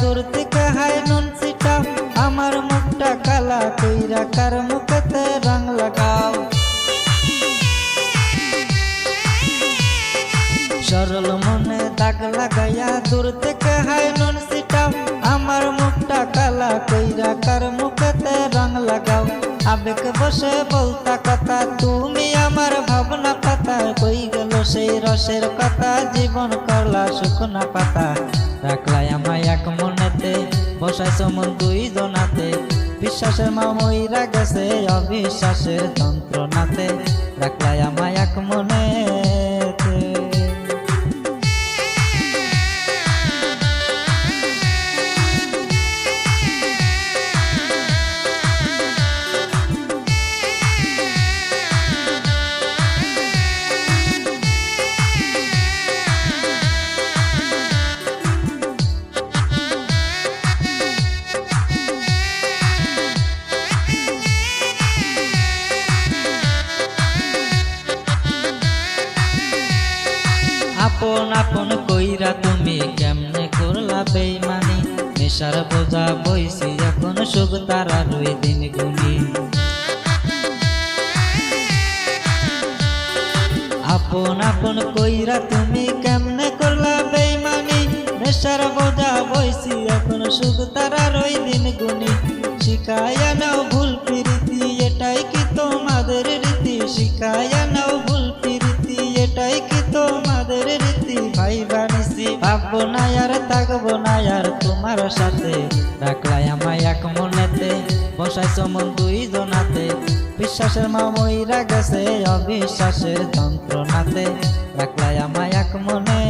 দূর থেকে হাই নুন ছিটাও, আমার মুখটা কালা কইরা কার মুখেতে রং লাগাও। সরল মনে দাগ লাগাইয়া দূর থেকে হাই নুন ছিটাও, আমার মুখটা কালা কইরা কার মুখেতে রং লাগাও। আবেগ বসে বলতা কথা, তুমি আমার ভাবনা পাতা, কই গেল সেই রসের কথা, জীবন করলা শুকনা পাতা। রাখলাই আমায় এক মনেতে, বসাইছো মন দুই জনাতে, বিশ্বাসের মা মইরা গেছে অবিশ্বাসের যন্ত্রণাতে। রাখলাই আমায় এক মনেতে। আপন আপন কইরা তুমি কেমনে করলা বেইমানি, নেশার বোঝা বইছি এখন সুখ তারা রই দিন গুনি। আপন আপন কইরা তুমি কেমনে করলা বেইমানি, নেশার বোঝা বইছি এখন সুখ তারা রই দিন গুনি। শিখায়া নাও ভুল প্রীতি, এটাই কি তোমাদের রীতি, শিখায়া নাও ভুল প্রীতি, এটাই কি তোমাদের রীতি। ভাই বানিসি ভাববো না আর থাকবো না আর তোমার সাথে, রাখলাই আমায় এক মনেতে, বসাইছো মন দুই জনাতে, বিশ্বাসের মা মইরা গেছে অবিশ্বাসের যন্ত্রণাতে। রাখলাই আমায় এক মনে।